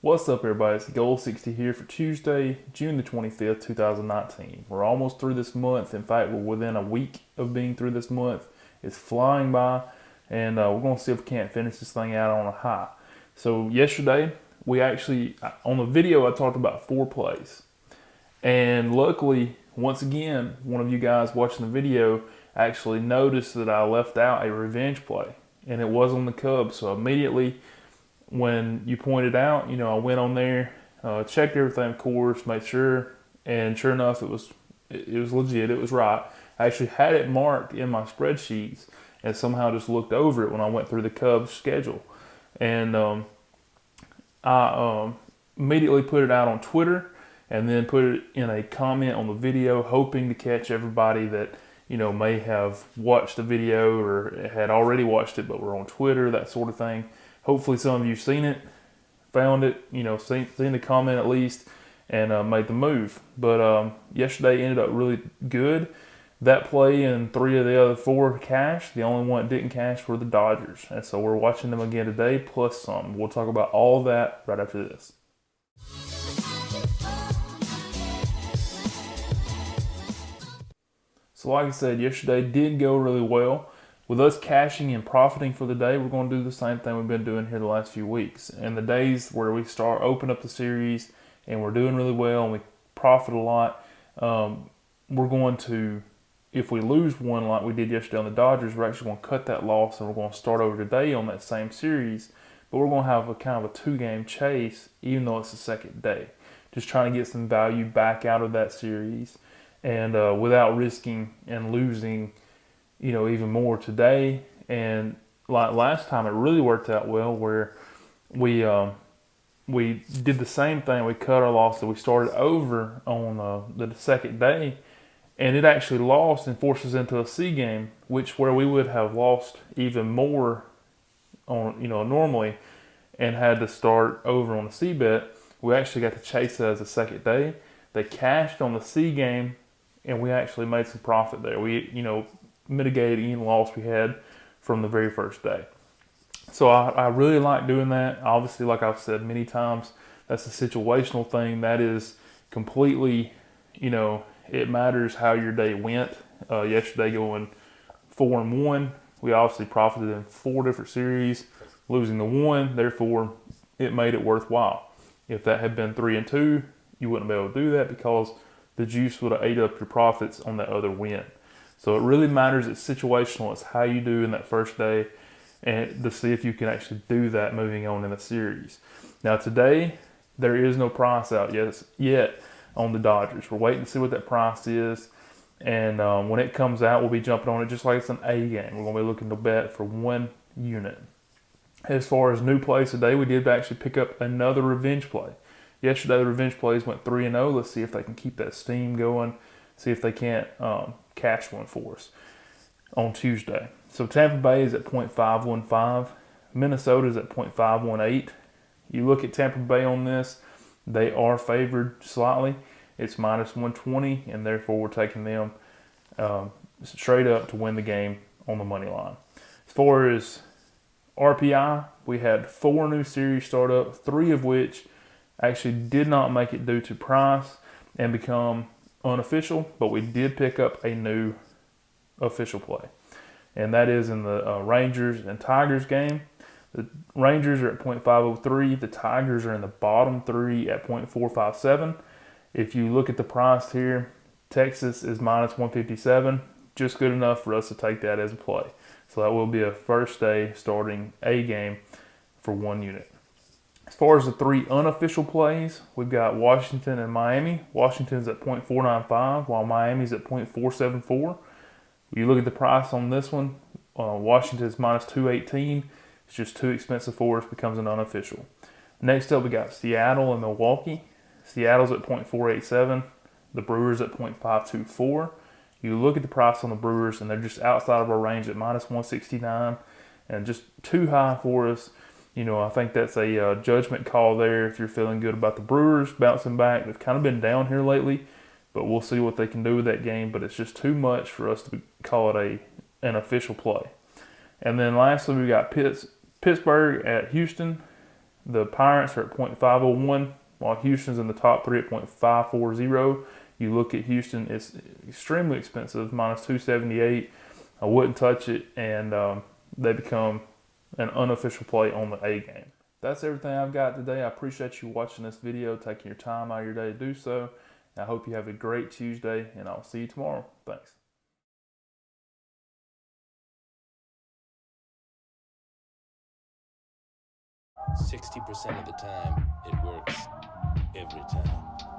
What's up, everybody? It's Thegoal60 here for Tuesday, June the 25th, 2019. We're almost through this month. In fact, we're within a week of being through this month. It's flying by, and we're going to see if we can't finish this thing out on a high. So yesterday, on the video, I talked about 4 plays. And luckily, once again, one of you guys watching the video actually noticed that I left out a revenge play. And it was on the Cubs, so immediately when you pointed out, I went on there, checked everything, of course, made sure, and sure enough, it was legit. It was right. I actually had it marked in my spreadsheets, and somehow just looked over it when I went through the Cubs schedule, and I immediately put it out on Twitter, and then put it in a comment on the video, hoping to catch everybody that may have watched the video or had already watched it, but were on Twitter, that sort of thing. Hopefully some of you seen it, found it, seen the comment at least, and made the move. But yesterday ended up really good. That play and 3 of the other 4 cashed. The only one that didn't cash were the Dodgers. And so we're watching them again today, plus some. We'll talk about all of that right after this. So like I said, yesterday did go really well. With us cashing and profiting for the day, we're going to do the same thing we've been doing here the last few weeks. And the days where we open up the series and we're doing really well and we profit a lot, we're going to, if we lose one like we did yesterday on the Dodgers, we're actually going to cut that loss and we're going to start over today on that same series. But we're going to have a kind of a 2-game chase, even though it's the second day. Just trying to get some value back out of that series and without risking and losing even more today. And like last time, it really worked out well where we did the same thing. We cut our loss, so we started over on the second day, and it actually lost and forced us into a C game, where we would have lost even more on normally and had to start over on the C bet. We actually got to chase that as a second day. They cashed on the C game, and we actually made some profit there. We mitigated any loss we had from the very first day. So I really like doing that. Obviously, like I've said many times, that's a situational thing. That is completely, it matters how your day went. Yesterday going 4-1, we obviously profited in 4 different series, losing the 1, therefore it made it worthwhile. If that had been 3-2, you wouldn't be able to do that because the juice would have ate up your profits on that other win. So it really matters. It's situational. It's how you do in that first day and to see if you can actually do that moving on in the series. Now today, there is no price out yet on the Dodgers. We're waiting to see what that price is. And when it comes out, we'll be jumping on it just like it's an A game. We're going to be looking to bet for 1 unit. As far as new plays today, we did actually pick up another revenge play. Yesterday, the revenge plays went 3-0. Let's see if they can keep that steam going. See if they can't cash one for us on Tuesday. So Tampa Bay is at 0.515. Minnesota is at 0.518. You look at Tampa Bay on this, they are favored slightly. It's minus 120, and therefore we're taking them straight up to win the game on the money line. As far as RPI, we had 4 new series start up, 3 of which actually did not make it due to price and become unofficial, but we did pick up a new official play, and that is in the Rangers and Tigers game. The Rangers are at 0.503. The Tigers are in the bottom 3 at 0.457. If you look at the price here, Texas is minus 157, just good enough for us to take that as a play. So that will be a first day starting A game for 1 unit. As far as the 3 unofficial plays, we've got Washington and Miami. Washington's at 0.495, while Miami's at 0.474. You look at the price on this one, Washington's minus 218. It's just too expensive for us, becomes an unofficial. Next up, we got Seattle and Milwaukee. Seattle's at 0.487. The Brewers at 0.524. You look at the price on the Brewers, and they're just outside of our range at minus 169, and just too high for us. I think that's a judgment call there if you're feeling good about the Brewers bouncing back. They've kind of been down here lately, but we'll see what they can do with that game. But it's just too much for us to call it an official play. And then lastly, we got Pittsburgh at Houston. The Pirates are at .501, while Houston's in the top three at .540. You look at Houston, it's extremely expensive, minus 278. I wouldn't touch it, and they become an unofficial play on the A game. That's everything I've got today. I appreciate you watching this video, taking your time out of your day to do so. I hope you have a great Tuesday, and I'll see you tomorrow. Thanks. 60% of the time, it works every time.